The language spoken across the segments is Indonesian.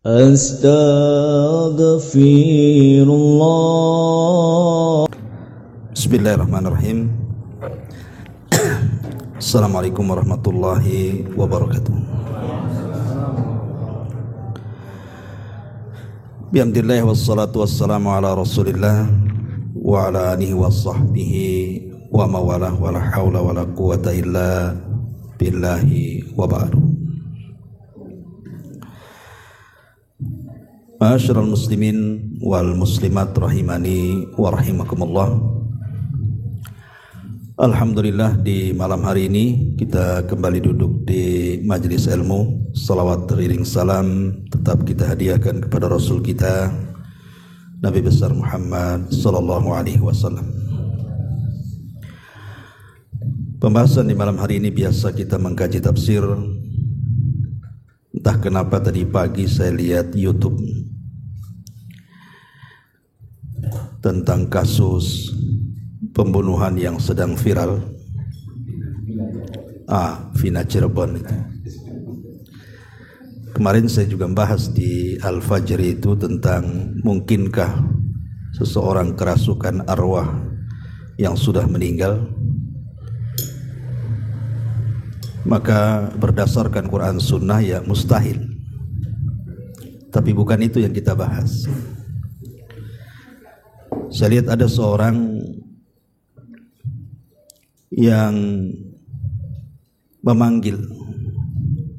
Astaghfirullah. Bismillahirrahmanirrahim. Assalamualaikum warahmatullahi wabarakatuh. Bihamdillah wassalatu wassalamu ala rasulillah wa ala alihi wa sahbihi wa mawalah wa la hawla wa la quwata illa billahi wa ba'du. Ma'asyiral muslimin wal muslimat rahimani wa rahimakumullah. Alhamdulillah, di malam hari ini kita kembali duduk di majelis ilmu. Salawat teriring salam tetap kita hadiahkan kepada Rasul kita Nabi besar Muhammad sallallahu alaihi wasallam. Pembahasan di malam hari ini biasa kita mengkaji tafsir. Entah kenapa tadi pagi saya lihat YouTube tentang kasus pembunuhan yang sedang viral. Vina Cirebon itu. Kemarin saya juga membahas di Al-Fajr itu tentang mungkinkah seseorang kerasukan arwah yang sudah meninggal. Maka berdasarkan Quran Sunnah ya mustahil. Tapi bukan itu yang kita bahas. Saya lihat ada seorang yang memanggil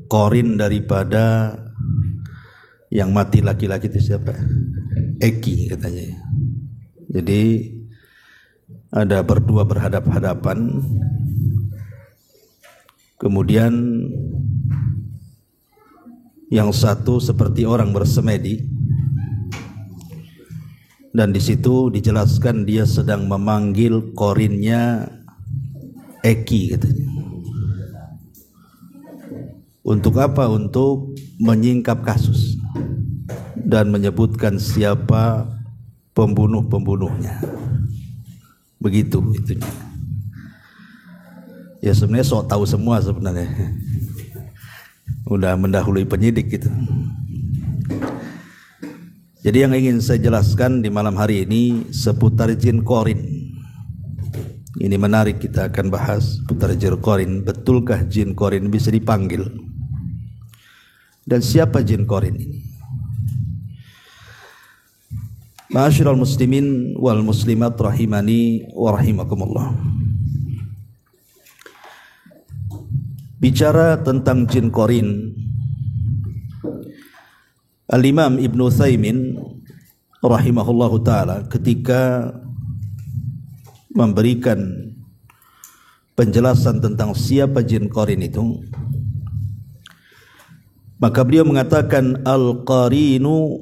korin daripada yang mati laki-laki itu siapa? Eki katanya. Jadi ada berdua berhadap-hadapan. Kemudian yang satu seperti orang bersemedi. Dan di situ dijelaskan dia sedang memanggil korinnya Eki katanya. Untuk apa? Untuk menyingkap kasus dan menyebutkan siapa pembunuh-pembunuhnya. Begitu itunya. Ya sebenarnya sok tahu semua sebenarnya. Udah mendahului penyidik gitu. Jadi yang ingin saya jelaskan di malam hari ini seputar jin korin. Ini menarik, kita akan bahas seputar jin korin. Betulkah jin korin bisa dipanggil? Dan siapa jin korin ini? Ma'asyiral muslimin wal muslimat rahimani wa rahimakumullah. Bicara tentang jin korin, Al-Imam Ibn Utsaimin rahimahullahu ta'ala ketika memberikan penjelasan tentang siapa jin korin itu, maka beliau mengatakan al-qarinu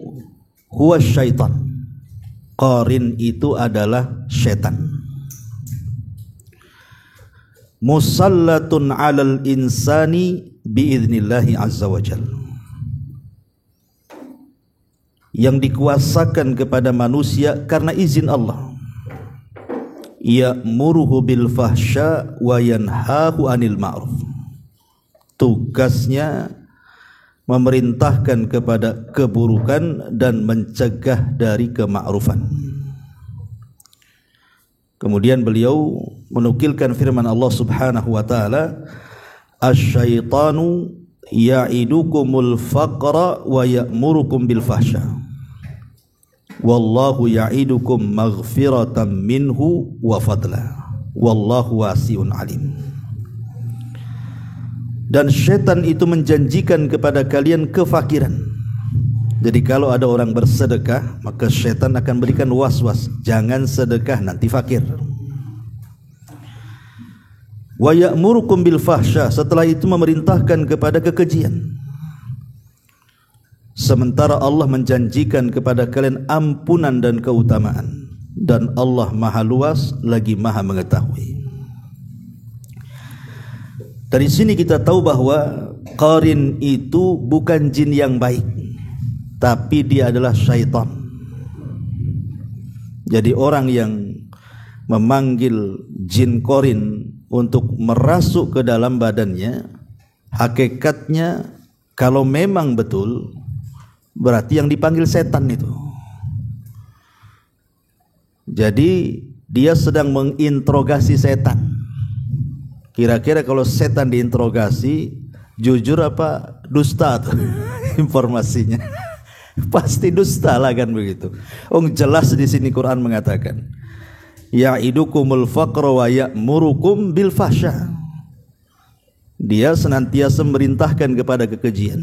huwa syaitan. Qarin itu adalah syaitan. Musallatun 'alal insani biidznillah azza wa jalla. Yang dikuasakan kepada manusia karena izin Allah. Ya'muruhu bil fahsya wa yanhahu 'anil ma'ruf. Tugasnya memerintahkan kepada keburukan dan mencegah dari kemakrufan. Kemudian beliau menukilkan firman Allah Subhanahu wa taala, "Asy-syaitanu ya'idukumul faqra wa ya'murukum bil fahsya. Wallahu ya'idukum maghfiratan minhu wa fadla. Wallahu wasi'un alim." Dan syaitan itu menjanjikan kepada kalian kefakiran. Jadi kalau ada orang bersedekah, maka syaitan akan berikan was-was, jangan sedekah nanti fakir. Wa ya'murukum bil fahsya, setelah itu memerintahkan kepada kekejian. Sementara Allah menjanjikan kepada kalian ampunan dan keutamaan, dan Allah maha luas lagi maha mengetahui. Dari sini kita tahu bahwa qarin itu bukan jin yang baik, tapi dia adalah syaitan. Jadi orang yang memanggil jin qarin untuk merasuk ke dalam badannya, hakikatnya kalau memang betul berarti yang dipanggil setan itu. Jadi dia sedang menginterogasi setan. Kira-kira kalau setan diinterogasi, jujur apa dusta tuh informasinya? Pasti dusta lah kan begitu. Jelas di sini Quran mengatakan, ya'idukumul faqra wa ya'murukum bil fahsya. Dia senantiasa memerintahkan kepada kekejian.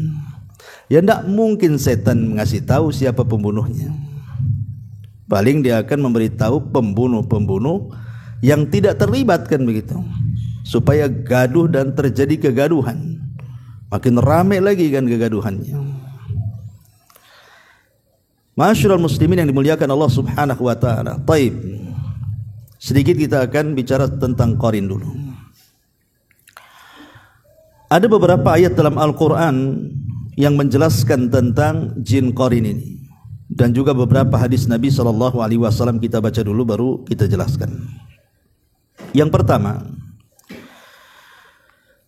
Ya tidak mungkin setan mengasih tahu siapa pembunuhnya. Paling dia akan memberitahu pembunuh-pembunuh yang tidak terlibat kan begitu, supaya gaduh dan terjadi kegaduhan. Makin ramai lagi kan kegaduhannya. Ma'asyiral muslimin yang dimuliakan Allah Subhanahu wa taala. Taib. Sedikit kita akan bicara tentang qarin dulu. Ada beberapa ayat dalam Al-Qur'an yang menjelaskan tentang jin qarin ini, dan juga beberapa hadis Nabi SAW kita baca dulu baru kita jelaskan. Yang pertama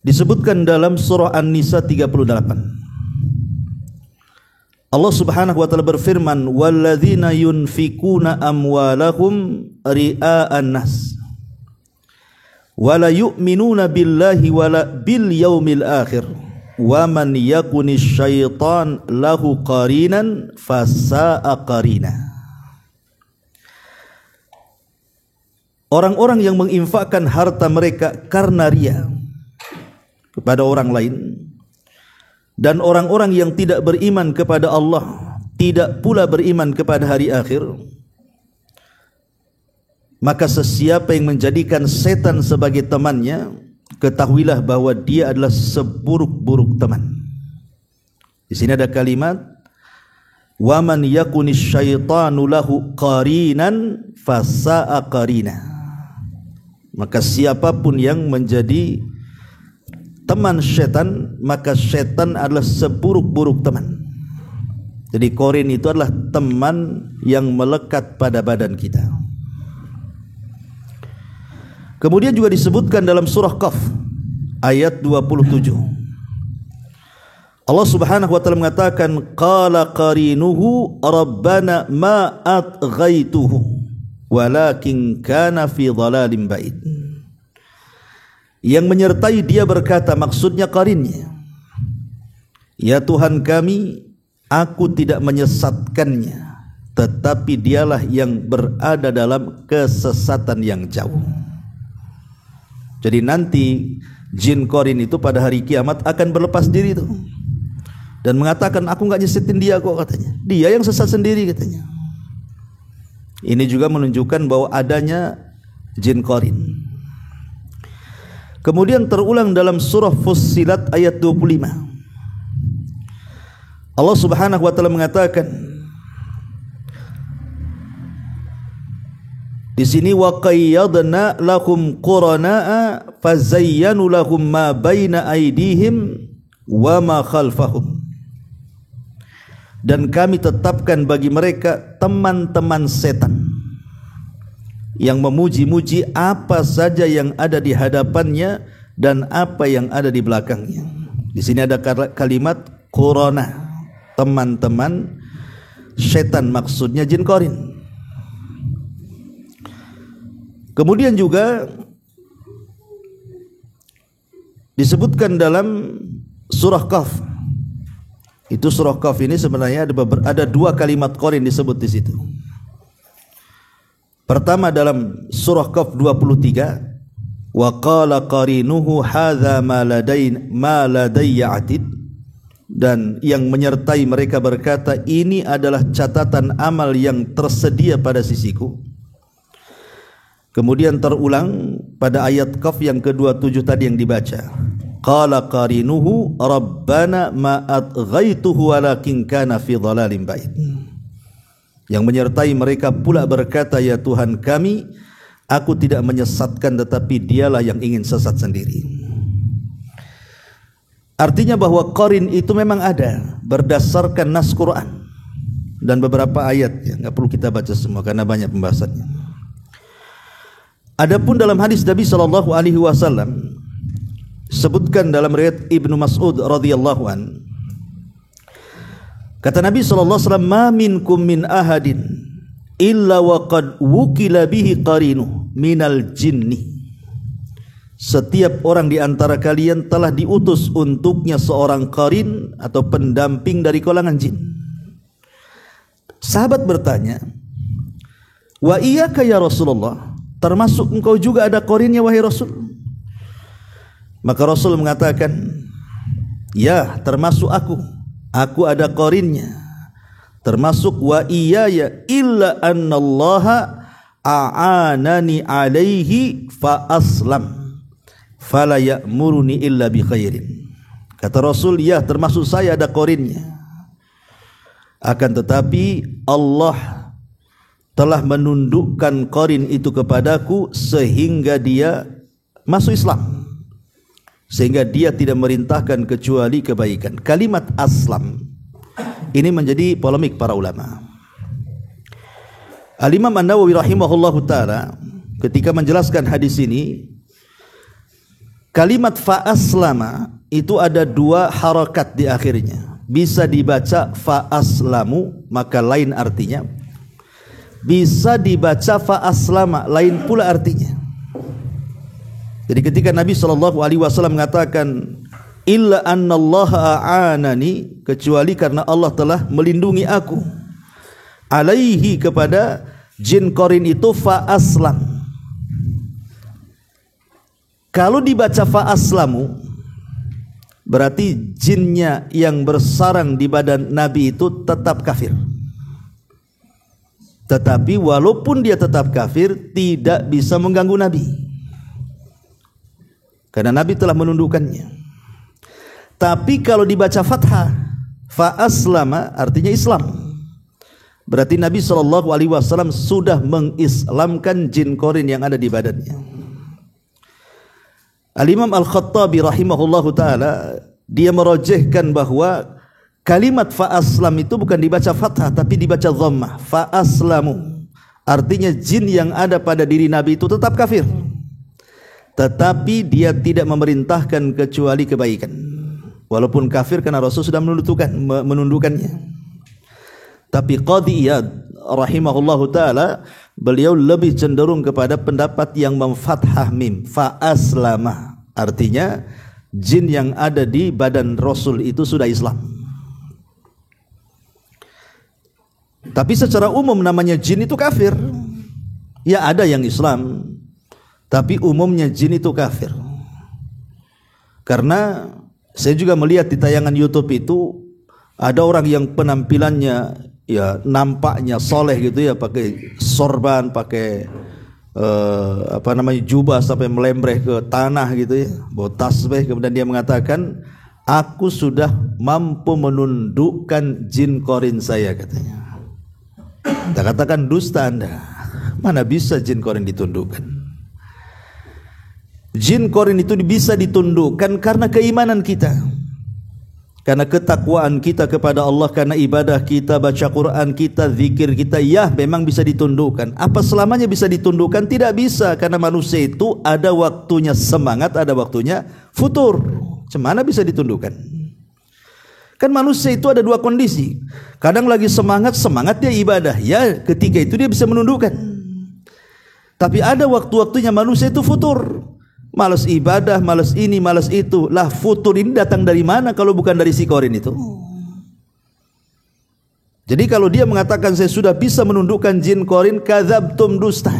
disebutkan dalam surah An-Nisa 38. Allah Subhanahu wa taala berfirman, walladzina yunfikuna amwalahum ria'an nas wala yu'minuna billahi wala bil yaumil akhir wa man yakuni syaitan lahu qarinan fasa'a qarina. Orang-orang yang menginfakkan harta mereka karena ria kepada orang lain, dan orang-orang yang tidak beriman kepada Allah, tidak pula beriman kepada hari akhir, maka sesiapa yang menjadikan setan sebagai temannya, ketahuilah bahwa dia adalah seburuk-buruk teman. Di sini ada kalimat wa man yakunis syaitanu lahu qarinan fasa'a qarina. Maka siapapun yang menjadi teman setan, maka setan adalah seburuk-buruk teman. Jadi qarin itu adalah teman yang melekat pada badan kita. Kemudian juga disebutkan dalam surah Qaf ayat 27. Allah Subhanahu wa taala mengatakan, qala qarinuhu rabbana ma atghaituhu walakin kana fi dhalalim ba'id. Yang menyertai dia berkata, maksudnya qarinnya, ya Tuhan kami, aku tidak menyesatkannya, tetapi dialah yang berada dalam kesesatan yang jauh. Jadi nanti jin qarin itu pada hari kiamat akan berlepas diri itu dan mengatakan, aku enggak nyesetin dia kok, katanya. Dia yang sesat sendiri, katanya. Ini juga menunjukkan bahwa adanya jin qarin. Kemudian terulang dalam surah Fussilat ayat 25. Allah Subhanahu wa taala mengatakan di sini, wa qayyadna lahum qurana'a fazayyanu lahum ma baina aydihim wa ma khalfahum. Dan kami tetapkan bagi mereka teman-teman setan yang memuji-muji apa saja yang ada di hadapannya dan apa yang ada di belakangnya. Di sini ada kalimat qurana, teman-teman setan, maksudnya jin qarin. Kemudian juga disebutkan dalam surah Qaf. Itu surah Qaf ini sebenarnya ada dua kalimat qarin disebut di situ. Pertama dalam surah Qaf 23, wa qala qarinuhu hadza ma ladayya atid, dan yang menyertai mereka berkata, ini adalah catatan amal yang tersedia pada sisiku. Kemudian terulang pada ayat Qaf yang ke-27 tadi yang dibaca, qala qarinuhu rabbana ma atghaituhu walakin kana fi dhalalim ba'id. Yang menyertai mereka pula berkata, ya Tuhan kami, aku tidak menyesatkan, tetapi dialah yang ingin sesat sendiri. Artinya bahwa qarin itu memang ada berdasarkan nas Quran dan beberapa ayat, ya, nggak perlu kita baca semua karena banyak pembahasannya. Adapun dalam hadis Nabi SAW sebutkan dalam riwayat Ibnu Mas'ud radhiyallahu an, Kata Nabi SAW, ma minkum min ahadin illa wa qad wukila bihi qarinu minal jinni. Setiap orang di antara kalian telah diutus untuknya seorang qarin atau pendamping dari kalangan jin. Sahabat bertanya, wa iyyaka ya Rasulullah, termasuk engkau juga ada qarinnya wahai Rasul? Maka Rasul mengatakan, ya, termasuk aku ada qarinnya. Termasuk wa iyaya illa annallaha a'anani alaihi fa aslam fala ya'muruni illa bi khairin. Kata Rasul, ya, termasuk saya ada qarinnya. Akan tetapi Allah telah menundukkan qarin itu kepadaku sehingga dia masuk Islam, sehingga dia tidak merintahkan kecuali kebaikan. Kalimat aslam ini menjadi polemik para ulama. Al-Imam An-Nawawi rahimahullahu ta'ala ketika menjelaskan hadis ini, kalimat fa'aslama itu ada dua harakat di akhirnya. Bisa dibaca fa'aslamu, maka lain artinya. Bisa dibaca fa'aslama, lain pula artinya. Jadi ketika Nabi SAW mengatakan illa annallaha a'anani, kecuali karena Allah telah melindungi aku, alaihi, kepada jin qarin itu, fa'aslam. Kalau dibaca fa'aslamu, berarti jinnya yang bersarang di badan Nabi itu tetap kafir. Tetapi walaupun dia tetap kafir, tidak bisa mengganggu Nabi, karena Nabi telah menundukkannya. Tapi kalau dibaca fathah, fa'aslama, artinya Islam. Berarti Nabi SAW sudah mengislamkan jin qarin yang ada di badannya. Al-Imam Al-Khattabi rahimahullahu ta'ala, dia merojehkan bahwa kalimat fa'aslam itu bukan dibaca fathah, tapi dibaca dhammah. Fa'aslamu, artinya jin yang ada pada diri Nabi itu tetap kafir, tetapi dia tidak memerintahkan kecuali kebaikan. Walaupun kafir karena Rasul sudah menundukkannya. Tapi Qadhi Iyad rahimahullahu ta'ala, beliau lebih cenderung kepada pendapat yang memfathah mim, fa'aslama, artinya jin yang ada di badan Rasul itu sudah Islam. Tapi secara umum namanya jin itu kafir. Ya, ada yang Islam, tapi umumnya jin itu kafir. Karena saya juga melihat di tayangan YouTube itu ada orang yang penampilannya ya nampaknya soleh gitu ya, pakai sorban, pakai jubah sampai melembreh ke tanah gitu ya, bawa tasbih, kemudian dia mengatakan, aku sudah mampu menundukkan jin qarin saya, katanya. Kita katakan, dusta Anda, mana bisa jin qarin ditundukkan? Jin qarin itu bisa ditundukkan karena keimanan kita, karena ketakwaan kita kepada Allah, karena ibadah kita, baca Quran kita, zikir kita. Ya, memang bisa ditundukkan. Apa selamanya bisa ditundukkan? Tidak bisa, karena manusia itu ada waktunya semangat, ada waktunya futur. Cemana bisa ditundukkan? Kan manusia itu ada dua kondisi. Kadang lagi semangat dia ibadah, ya ketika itu dia bisa menundukkan. Tapi ada waktu-waktunya manusia itu futur, malas ibadah, malas ini, malas itu. Lah, futur ini datang dari mana kalau bukan dari si qarin itu? Jadi kalau dia mengatakan saya sudah bisa menundukkan jin qarin, kadzabtum, dusta.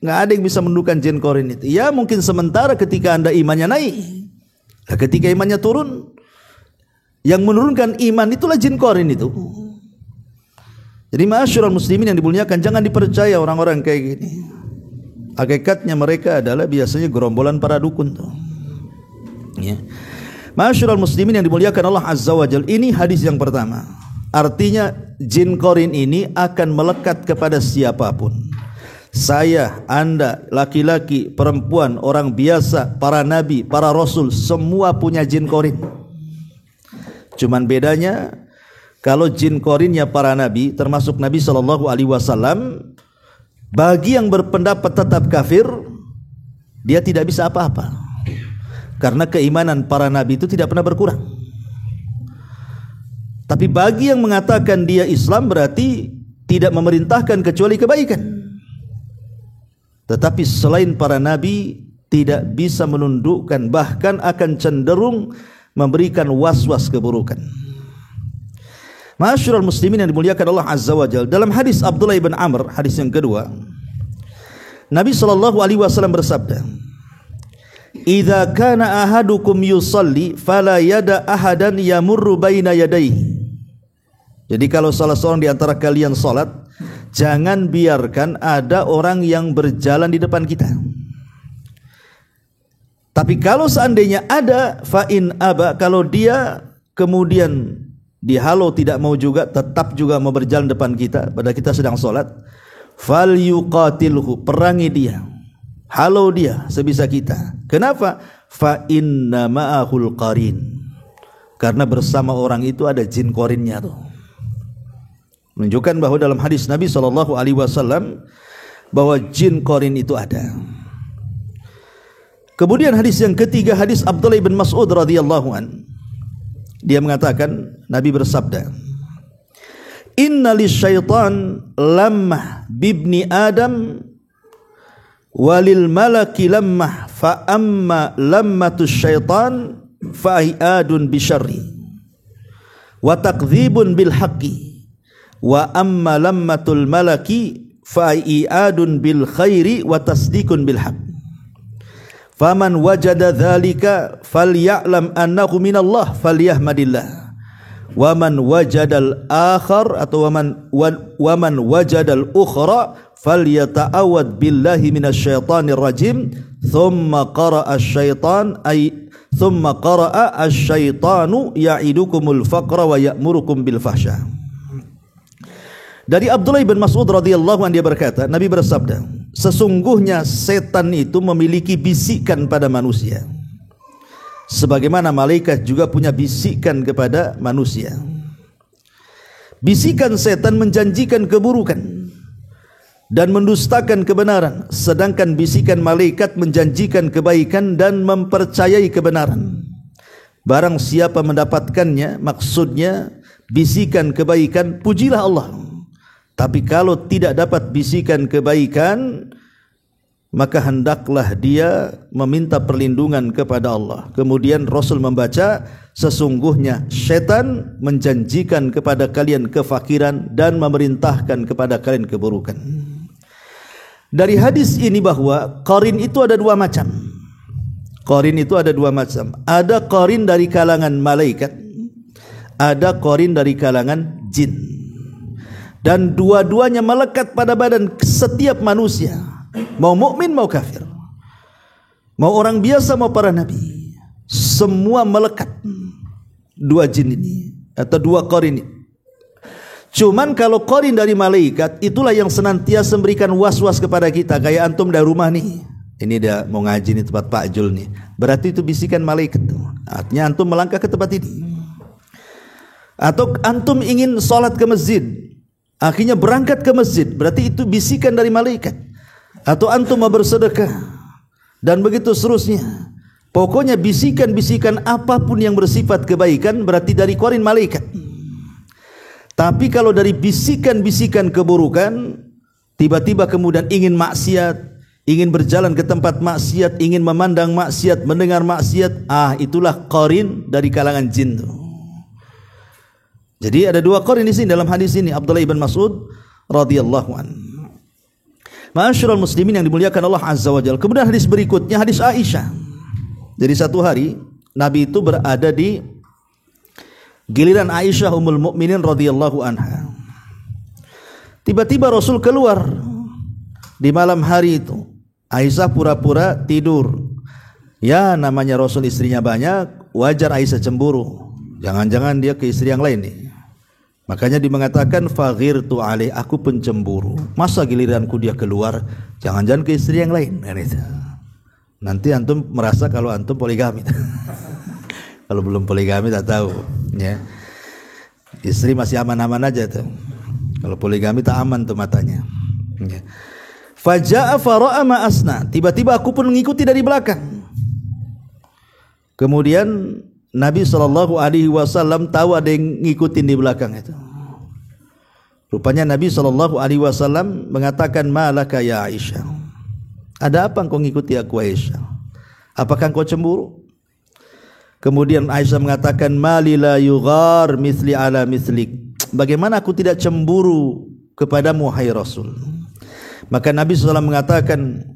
Nggak ada yang bisa menundukkan jin qarin itu. Ya mungkin sementara ketika Anda imannya naik. Nah, ketika imannya turun, yang menurunkan iman itulah jin qarin itu. Jadi ma'asyiral muslimin yang dimuliakan, jangan dipercaya orang-orang kayak gini. Hakikatnya mereka adalah biasanya gerombolan para dukun tuh. Ya. Ma'asyiral muslimin yang dimuliakan Allah Azza wa Jalla, ini hadis yang pertama. Artinya jin qarin ini akan melekat kepada siapapun. Saya, Anda, laki-laki, perempuan, orang biasa, para nabi, para rasul, semua punya jin qarin. Cuman bedanya, kalau jin qarinnya para nabi, termasuk Nabi SAW, bagi yang berpendapat tetap kafir, dia tidak bisa apa-apa, karena keimanan para nabi itu tidak pernah berkurang. Tapi bagi yang mengatakan dia Islam berarti tidak memerintahkan kecuali kebaikan. Tetapi selain para nabi tidak bisa menundukkan, bahkan akan cenderung memberikan was-was keburukan. Ma'asyiral muslimin yang dimuliakan Allah Azza wa Jalla, dalam hadis Abdullah bin Amr, hadis yang kedua, Nabi SAW bersabda, "Idza kana ahadukum yusalli fala yada ahadan yamurru baina yadayhi." Jadi kalau salah seorang di antara kalian salat, jangan biarkan ada orang yang berjalan di depan kita. Tapi kalau seandainya ada, fa in aba, kalau dia kemudian dihalau tidak mau juga, tetap juga mau berjalan depan kita pada kita sedang salat, fal yuqatilhu, perangi dia, halau dia sebisa kita. Kenapa? Fa inna ma'ahul qarin, karena bersama orang itu ada jin qarinnya tuh. Menunjukkan bahwa dalam hadis Nabi SAW bahwa jin qarin itu ada. Kemudian hadis yang ketiga, hadis Abdullah bin Mas'ud radhiyallahu an. Dia mengatakan, Nabi bersabda, "Inna lisyaitan lammah bibni Adam walil malaki lammah, fa amma lammatus syaitan fa iadun bisyarri wa takdzibun bil haqqi, wa amma lammatul malaki fa iadun bil khairi wa tasdikun bil haqq. Faman wajada dzalika falyalam annahu minallah falyahmadillah. Waman wajadal akhar atau waman wajadal ukhra falyata'awad billahi minasyaitonir rajim." Thumma qara'a asy-syaitanu ya'idukumul faqra wa ya'murukum bil fahsya. Dari Abdullah bin Mas'ud radhiyallahu anhu, dia berkata, Nabi bersabda, sesungguhnya setan itu memiliki bisikan pada manusia, sebagaimana malaikat juga punya bisikan kepada manusia. Bisikan setan menjanjikan keburukan dan mendustakan kebenaran, sedangkan bisikan malaikat menjanjikan kebaikan dan mempercayai kebenaran. Barang siapa mendapatkannya, maksudnya bisikan kebaikan, pujilah Allah. Tapi kalau tidak dapat bisikan kebaikan, maka hendaklah dia meminta perlindungan kepada Allah. Kemudian Rasul membaca, sesungguhnya syaitan menjanjikan kepada kalian kefakiran dan memerintahkan kepada kalian keburukan. Dari hadis ini bahwa qarin itu ada dua macam. Qarin itu ada dua macam. Ada qarin dari kalangan malaikat, ada qarin dari kalangan jin. Dan dua-duanya melekat pada badan setiap manusia, mau mukmin mau kafir, mau orang biasa mau para nabi, semua melekat dua jin ini atau dua qarin ini. Cuman kalau qarin dari malaikat, itulah yang senantiasa memberikan was-was kepada kita. Kayak antum dari rumah nih, ini dia mau ngaji nih tempat Pak Jul nih, berarti itu bisikan malaikat tuh. Artinya antum melangkah ke tempat ini. Atau antum ingin sholat ke masjid, akhirnya berangkat ke masjid, berarti itu bisikan dari malaikat. Atau antum mau bersedekah, dan begitu seterusnya. Pokoknya bisikan-bisikan apapun yang bersifat kebaikan berarti dari qarin malaikat. Tapi kalau dari bisikan-bisikan keburukan, tiba-tiba kemudian ingin maksiat, ingin berjalan ke tempat maksiat, ingin memandang maksiat, mendengar maksiat, itulah qarin dari kalangan jin tuh. Jadi ada dua qarin di sini dalam hadis ini, Abdullah bin Mas'ud radhiyallahu an. Ma'asyiral muslimin yang dimuliakan Allah Azza wa Jalla. Kemudian hadis berikutnya, hadis Aisyah. Jadi satu hari Nabi itu berada di giliran Aisyah ummul mukminin radhiyallahu anha. Tiba-tiba Rasul keluar di malam hari itu. Aisyah pura-pura tidur. Ya, namanya Rasul istrinya banyak, wajar Aisyah cemburu. Jangan-jangan dia ke istri yang lain nih. Makanya dia mengatakan faghirtu alaih, aku pencemburu. Masa giliranku dia keluar, jangan-jangan ke istri yang lain. Nanti antum merasa kalau antum poligami. Kalau belum poligami tak tahu, ya. Istri masih aman-aman aja tuh. Kalau poligami tak aman tuh matanya. Ya. Faja'a fara'a ma asna. Tiba-tiba aku pun mengikuti dari belakang. Kemudian Nabi SAW tahu ada yang ngikutin di belakang itu. Rupanya Nabi SAW mengatakan, malaka ya Aisyah, ada apa engkau ngikuti aku Aisyah? Apakah engkau cemburu? Kemudian Aisyah mengatakan, mali la yughar mithli ala mithlik, bagaimana aku tidak cemburu kepadamu hai Rasul? Maka Nabi SAW mengatakan,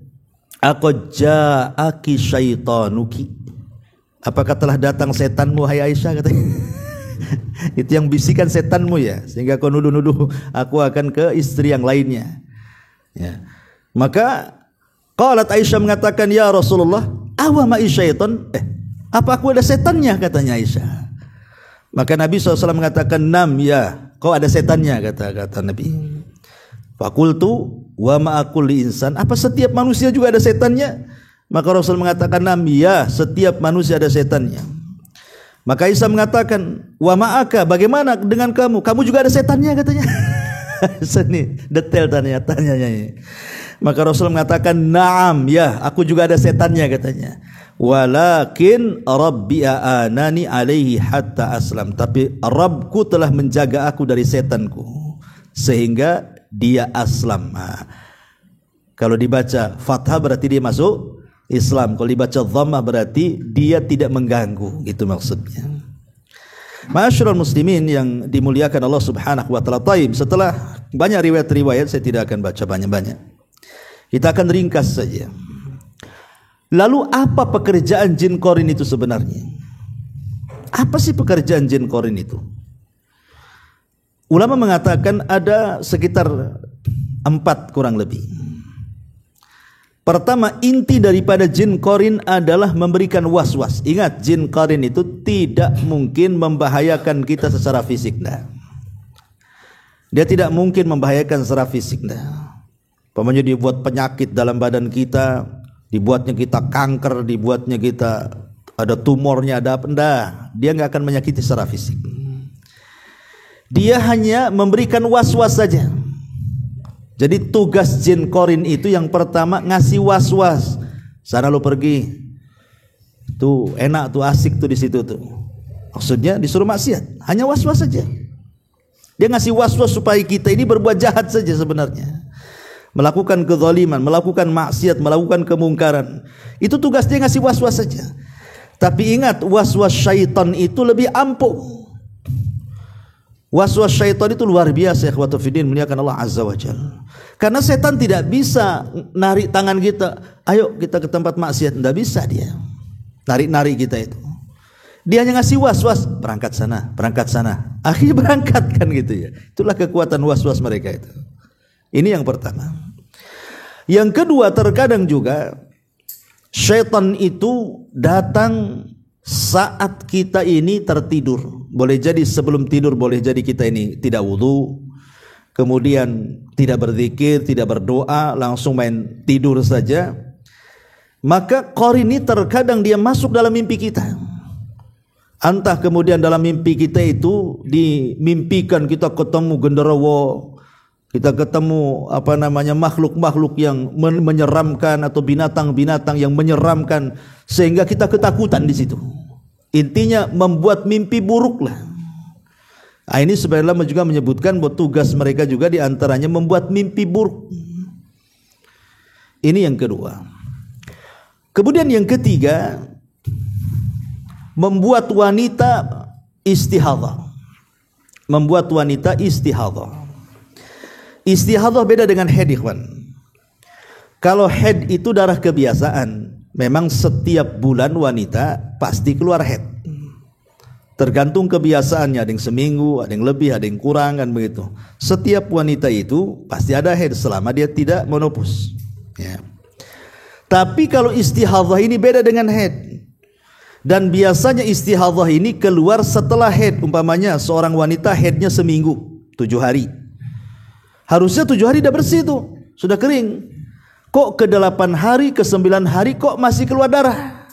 aqad ja'aki syaitanuki, apakah telah datang setanmu hai Aisyah, katanya. Itu yang bisikan setanmu ya, sehingga kau nuduh-nuduh aku akan ke istri yang lainnya ya. Maka qalat Aisyah mengatakan, ya Rasulullah, awa ma'i syaitan, apa aku ada setannya, katanya Aisyah. Maka Nabi SAW mengatakan, nam ya, kau ada setannya, kata Nabi. Fakultu wa ma'akulli insan, apa setiap manusia juga ada setannya? Maka Rasul mengatakan, nam ya, setiap manusia ada setannya. Maka Isa mengatakan, wa ma'aka, bagaimana dengan kamu? Kamu juga ada setannya, katanya. Sini detail tanya-tanyanya. Maka Rasul mengatakan, na'am ya, aku juga ada setannya, katanya. Walakin Rabbi a'anani alaihi hatta aslam, tapi Rabbku telah menjaga aku dari setanku sehingga dia aslam. Kalau dibaca fathah berarti dia masuk Islam, kalau dibaca dhammah berarti dia tidak mengganggu, gitu maksudnya. Ma'asyiral muslimin yang dimuliakan Allah Subhanahu wa taala. Taib, setelah banyak riwayat-riwayat, saya tidak akan baca banyak-banyak. Kita akan ringkas saja. Lalu apa pekerjaan jin qarin itu sebenarnya? Apa sih pekerjaan jin qarin itu? Ulama mengatakan ada sekitar 4 kurang lebih. Pertama, inti daripada jin qarin adalah memberikan was-was. Ingat, jin qarin itu tidak mungkin membahayakan kita secara fisik. Nah, dia tidak mungkin membahayakan secara fisik. Nah, umpamanya dibuat penyakit dalam badan kita, dibuatnya kita kanker, dibuatnya kita ada tumornya, ada apa, enggak, dia nggak akan menyakiti secara fisik. Dia hanya memberikan was-was saja. Jadi tugas jin qarin itu yang pertama ngasih was-was. Sana lo pergi, tuh enak tuh, asik tuh di situ tuh. Maksudnya disuruh maksiat, hanya was-was saja. Dia ngasih was-was supaya kita ini berbuat jahat saja sebenarnya, melakukan kezaliman, melakukan maksiat, melakukan kemungkaran. Itu tugas dia, ngasih was-was saja. Tapi ingat, was-was syaitan itu lebih ampuh. Was-was syaitan itu luar biasa, ikhwatu fiddin, muliakan Allah Azza wa Jalla. Karena setan tidak bisa narik tangan kita, ayo kita ke tempat maksiat, tidak bisa dia narik-narik kita itu. Dia hanya ngasih was-was, berangkat sana, akhirnya berangkat, kan gitu ya. Itulah kekuatan was-was mereka itu. Ini yang pertama. Yang kedua, terkadang juga syaitan itu datang saat kita ini tertidur. Boleh jadi sebelum tidur, boleh jadi kita ini tidak wudu, kemudian tidak berzikir, tidak berdoa, langsung main tidur saja. Maka qarin ini terkadang dia masuk dalam mimpi kita. Entah kemudian dalam mimpi kita itu dimimpikan kita ketemu genderuwo, kita ketemu makhluk-makhluk yang menyeramkan atau binatang-binatang yang menyeramkan sehingga kita ketakutan di situ. Intinya membuat mimpi buruk lah. Nah, ini sebenarnya juga menyebutkan bahwa tugas mereka juga diantaranya membuat mimpi buruk. Ini yang kedua. Kemudian yang ketiga, membuat wanita istihadhah. Membuat wanita istihadhah. Istihadhah beda dengan haid, ikhwan. Kalau haid itu darah kebiasaan, memang setiap bulan wanita pasti keluar haid. Tergantung kebiasaannya, ada yang seminggu, ada yang lebih, ada yang kurang, kan begitu. Setiap wanita itu pasti ada haid selama dia tidak menopause. Ya. Tapi kalau istihadhah ini beda dengan haid. Dan biasanya istihadhah ini keluar setelah haid. Umpamanya seorang wanita haidnya seminggu, 7 hari. Harusnya 7 hari sudah bersih tuh, sudah kering. Kok ke 8 hari, ke 9 hari kok masih keluar darah?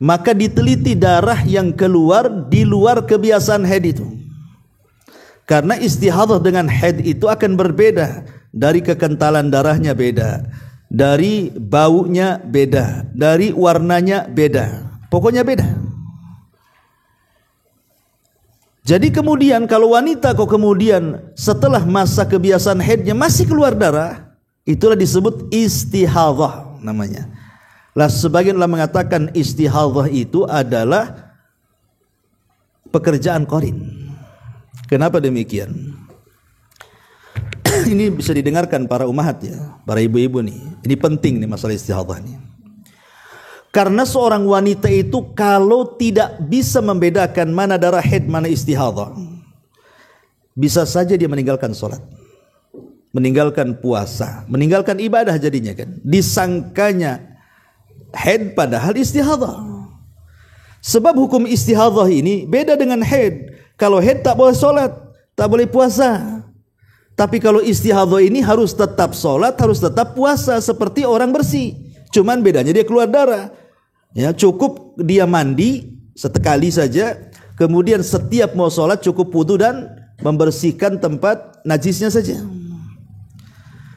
Maka diteliti darah yang keluar di luar kebiasaan haid itu. Karena istihadhah dengan haid itu akan berbeda. Dari kekentalan darahnya beda, dari baunya beda, dari warnanya beda, pokoknya beda. Jadi kemudian kalau wanita kok kemudian setelah masa kebiasaan haidnya masih keluar darah, itulah disebut istihadhah namanya. Lah sebagian ulama mengatakan istihadhah itu adalah pekerjaan qarin. Kenapa demikian? Ini bisa didengarkan para ummahat ya, para ibu-ibu nih. Ini penting nih masalah istihadhah nih. Karena seorang wanita itu kalau tidak bisa membedakan mana darah haid, mana istihadhah, bisa saja dia meninggalkan sholat, meninggalkan puasa, meninggalkan ibadah jadinya kan. Disangkanya haid padahal istihadhah. Sebab hukum istihadhah ini beda dengan haid. Kalau haid tak boleh sholat, tak boleh puasa. Tapi kalau istihadhah ini harus tetap sholat, harus tetap puasa seperti orang bersih. Cuman bedanya dia keluar darah. Ya, cukup dia mandi sekali saja, kemudian setiap mau sholat cukup wudu dan membersihkan tempat najisnya saja.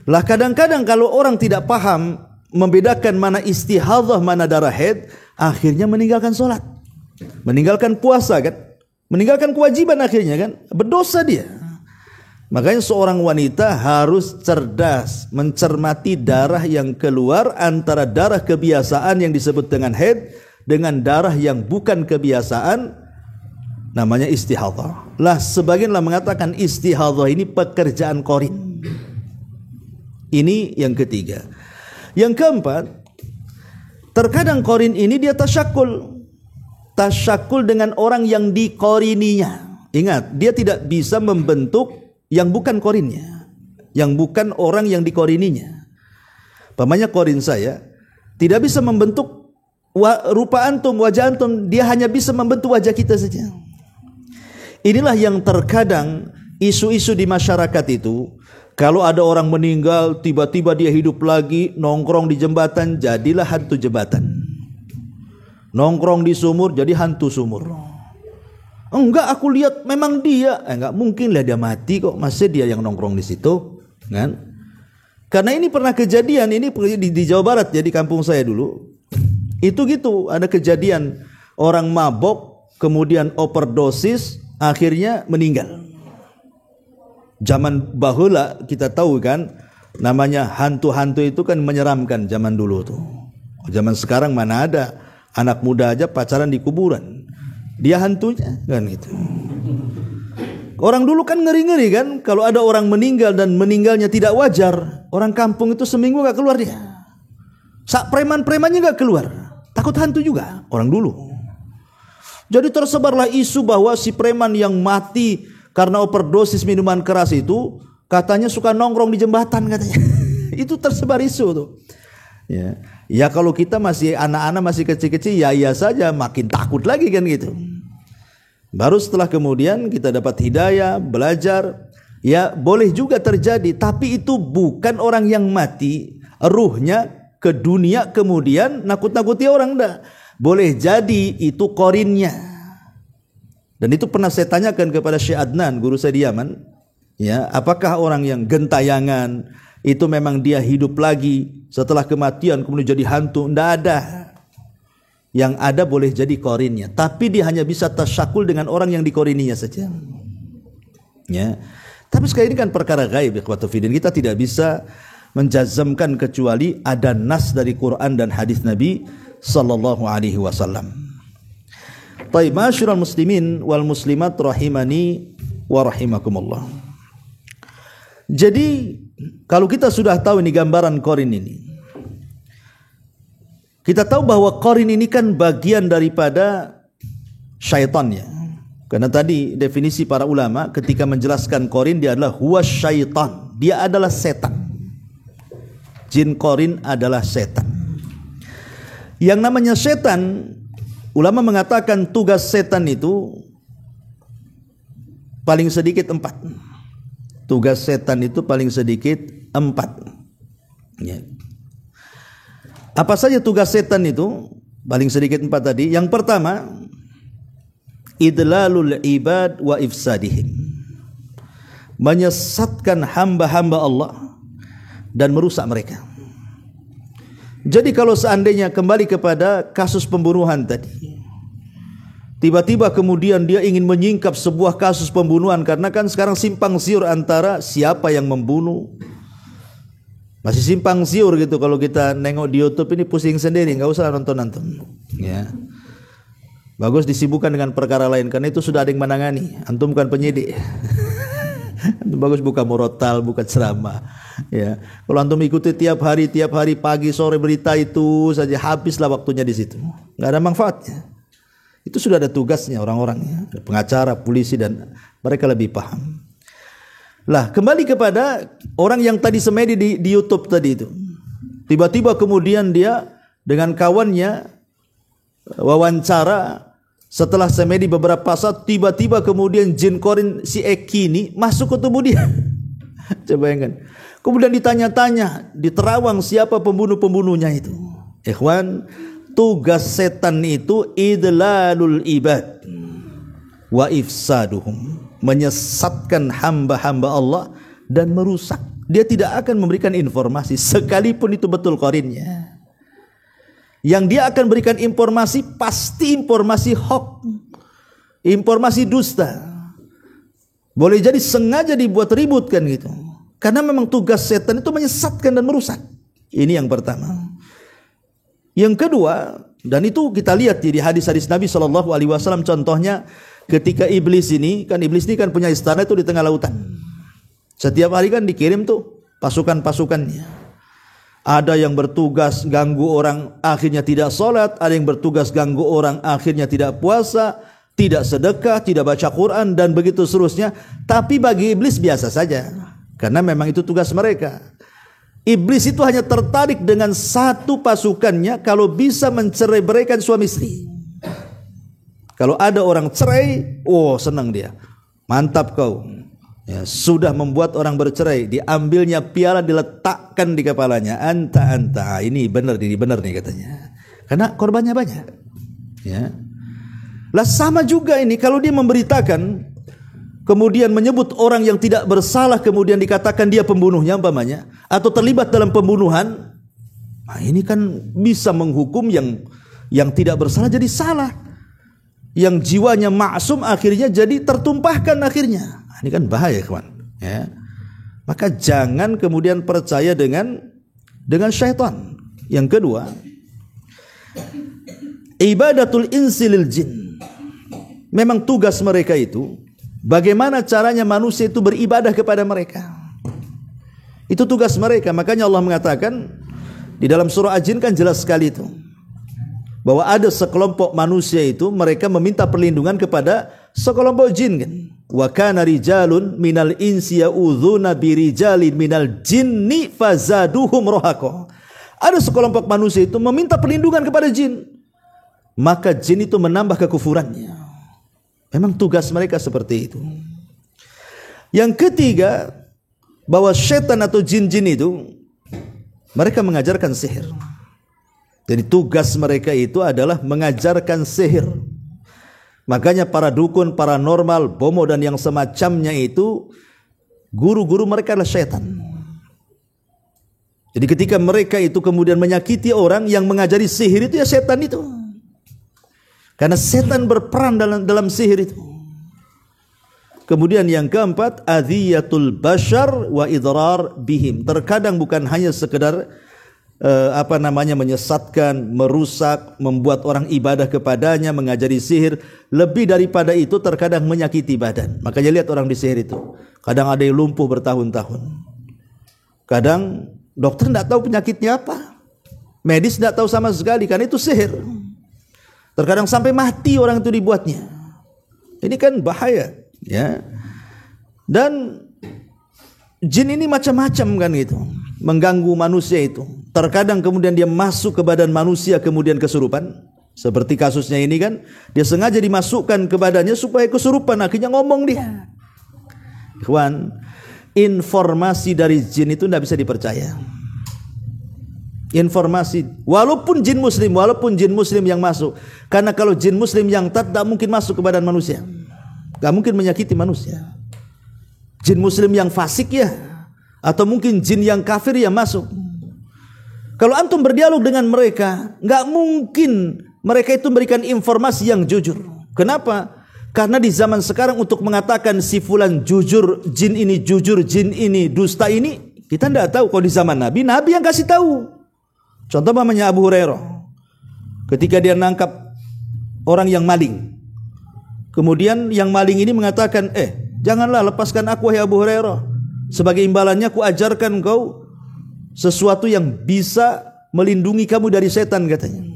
Lah kadang-kadang kalau orang tidak paham membedakan mana istihadhah, mana darah haid, akhirnya meninggalkan sholat, meninggalkan puasa kan, meninggalkan kewajiban akhirnya kan, berdosa dia. Makanya seorang wanita harus cerdas mencermati darah yang keluar antara darah kebiasaan yang disebut dengan haid dengan darah yang bukan kebiasaan, namanya istihadhah. Lah sebagian lah mengatakan istihadhah ini pekerjaan qarin. Ini yang ketiga. Yang keempat, terkadang qarin ini dia tasyakul dengan orang yang diqarininya. Ingat, dia tidak bisa membentuk yang bukan qarinnya, yang bukan orang yang diqarininya. Pamannya qarin saya tidak bisa membentuk rupa antum, wajah antum, dia hanya bisa membentuk wajah kita saja. Inilah yang terkadang isu-isu di masyarakat itu, kalau ada orang meninggal tiba-tiba dia hidup lagi, nongkrong di jembatan jadilah hantu jembatan, nongkrong di sumur jadi hantu sumur. Enggak, aku lihat memang dia. Enggak mungkin lah dia mati kok, masih dia yang nongkrong di situ, kan? Karena ini pernah kejadian ini di Jawa Barat ya, di kampung saya dulu. Itu gitu, ada kejadian orang mabok kemudian overdosis akhirnya meninggal. Zaman bahula kita tahu kan, namanya hantu-hantu itu kan menyeramkan zaman dulu tuh. Zaman sekarang mana ada, anak muda aja pacaran di kuburan. Dia hantunya kan gitu. Orang dulu kan ngeri-ngeri kan, kalau ada orang meninggal dan meninggalnya tidak wajar, orang kampung itu seminggu gak keluar dia. Sak preman-premannya gak keluar, takut hantu juga orang dulu. Jadi tersebarlah isu bahwa si preman yang mati karena overdosis minuman keras itu katanya suka nongkrong di jembatan katanya. Itu tersebar isu tuh. Ya kalau kita masih anak-anak masih kecil-kecil ya saja, makin takut lagi kan gitu. Baru setelah kemudian kita dapat hidayah, belajar, ya boleh juga terjadi, tapi itu bukan orang yang mati, ruhnya ke dunia kemudian nakut-nakuti orang dah. Boleh jadi itu qarinnya. Dan itu pernah saya tanyakan kepada Syekh Adnan, guru saya di Yaman, ya, apakah orang yang gentayangan itu memang dia hidup lagi setelah kematian kemudian jadi hantu? Tidak ada. Yang ada boleh jadi qarinnya, tapi dia hanya bisa tasyakul dengan orang yang diqarininya saja. Ya. Tapi sekali ini kan perkara gaib, ikhwatu fiddin. Kita tidak bisa menjazamkan kecuali ada nas dari Quran dan hadis Nabi sallallahu alaihi wasallam. Baik, ma'asyiral muslimin wal muslimat rahimani wa rahimakumullah. Jadi kalau kita sudah tahu ini gambaran qarin ini, kita tahu bahwa qarin ini kan bagian daripada syaitan ya. Karena tadi definisi para ulama ketika menjelaskan qarin, dia adalah huwa syaitan, dia adalah setan. Jin qarin adalah setan. Yang namanya setan, ulama mengatakan tugas setan itu paling sedikit 4. Tugas setan itu paling sedikit 4. Ya. Apa saja tugas setan itu? Paling sedikit 4 tadi. Yang pertama, idlalul ibad wa ifsadihim. Menyesatkan hamba-hamba Allah dan merusak mereka. Jadi kalau seandainya kembali kepada kasus pembunuhan tadi, Tiba-tiba kemudian dia ingin menyingkap sebuah kasus pembunuhan, karena kan sekarang simpang siur antara siapa yang membunuh. Masih simpang siur gitu. Kalau kita nengok di YouTube ini pusing sendiri, nggak usah nonton. Ya. Bagus disibukkan dengan perkara lain, karena itu sudah ada yang menangani. Antum bukan penyidik. Antum bagus buka murotal, buka ceramah. Ya. Kalau antum ikuti tiap hari pagi sore berita itu saja, habislah waktunya di situ. Nggak ada manfaatnya. Itu sudah ada tugasnya orang-orangnya, pengacara, polisi, dan mereka lebih paham. Lah, kembali kepada orang yang tadi semedi di YouTube tadi itu. Tiba-tiba kemudian dia dengan kawannya wawancara, setelah semedi beberapa saat, tiba-tiba kemudian jin korin si Eki ini masuk ke tubuh dia. Coba bayangkan. Kemudian ditanya-tanya, diterawang siapa pembunuh-pembunuhnya itu. Ikhwan, tugas setan itu idlalul ibad wa ifsaduhum, menyesatkan hamba-hamba Allah dan merusak. Dia tidak akan memberikan informasi sekalipun itu betul korinnya. Yang dia akan berikan informasi pasti informasi hoax, informasi dusta. Boleh jadi sengaja dibuat ribut kan gitu. Karena memang tugas setan itu menyesatkan dan merusak. Ini yang pertama. Yang kedua, dan itu kita lihat di hadis-hadis Nabi SAW, contohnya ketika iblis ini kan punya istana itu di tengah lautan. Setiap hari kan dikirim tuh pasukan-pasukannya. Ada yang bertugas ganggu orang akhirnya tidak sholat, ada yang bertugas ganggu orang akhirnya tidak puasa, tidak sedekah, tidak baca Quran, dan begitu seterusnya. Tapi bagi iblis biasa saja, karena memang itu tugas mereka. Iblis itu hanya tertarik dengan satu pasukannya kalau bisa mencerai-beraikan suami istri. Kalau ada orang cerai, oh senang dia. Mantap kau. Ya, sudah membuat orang bercerai, diambilnya piala diletakkan di kepalanya. Anta, ini benar nih katanya. Karena korbannya banyak. Ya. Lah sama juga ini kalau dia memberitakan, kemudian menyebut orang yang tidak bersalah, kemudian dikatakan dia pembunuhnya umpamanya, atau terlibat dalam pembunuhan. Nah, ini kan bisa menghukum yang tidak bersalah jadi salah. Yang jiwanya maksum akhirnya jadi tertumpahkan akhirnya. Ini kan bahaya, kawan. Ya. Maka jangan kemudian percaya dengan syaitan. Yang kedua, ibadatul insi lil jin. Memang tugas mereka itu bagaimana caranya manusia itu beribadah kepada mereka. Itu tugas mereka. Makanya Allah mengatakan di dalam surah Al-Jin kan jelas sekali itu, bahwa ada sekelompok manusia itu mereka meminta perlindungan kepada sekelompok jin kan. Wa kana rijalun minal insi ya'udzuna birijalin minal jinni fazaduhum rahaqa. Ada sekelompok manusia itu meminta perlindungan kepada jin, maka jin itu menambah kekufurannya. Memang tugas mereka seperti itu. Yang ketiga, bahwa setan atau jin-jin itu mereka mengajarkan sihir. Jadi tugas mereka itu adalah mengajarkan sihir. Makanya para dukun, paranormal, bomo dan yang semacamnya itu guru-guru mereka adalah setan. Jadi ketika mereka itu kemudian menyakiti orang, yang mengajari sihir itu ya setan itu. Karena setan berperan dalam sihir itu. Kemudian yang keempat, adhiyatul bashar wa idrar bihim. Terkadang bukan hanya sekedar menyesatkan, merusak, membuat orang ibadah kepadanya, mengajari sihir. Lebih daripada itu terkadang menyakiti badan. Makanya lihat orang di sihir itu, kadang ada yang lumpuh bertahun-tahun, kadang dokter tidak tahu penyakitnya apa, medis tidak tahu sama sekali, karena itu sihir. Terkadang sampai mati orang itu dibuatnya. Ini kan bahaya, ya. Dan jin ini macam-macam kan gitu, mengganggu manusia itu. Terkadang kemudian dia masuk ke badan manusia kemudian kesurupan. Seperti kasusnya ini kan, dia sengaja dimasukkan ke badannya supaya kesurupan, akhirnya ngomong dia. Ikhwan, informasi dari jin itu tidak bisa dipercaya. Informasi, walaupun jin muslim yang masuk. Karena kalau jin muslim yang tidak mungkin masuk ke badan manusia, tidak mungkin menyakiti manusia. Jin muslim yang fasik ya, atau mungkin jin yang kafir yang masuk. Kalau antum berdialog dengan mereka, nggak mungkin mereka itu memberikan informasi yang jujur. Kenapa? Karena di zaman sekarang untuk mengatakan si fulan jujur, jin ini dusta ini, kita tidak tahu. Kalau di zaman Nabi yang kasih tahu. Contoh namanya Abu Hurairah. Ketika dia nangkap orang yang maling. Kemudian yang maling ini mengatakan, janganlah lepaskan aku wahai Abu Hurairah. Sebagai imbalannya aku ajarkan kau sesuatu yang bisa melindungi kamu dari setan, katanya.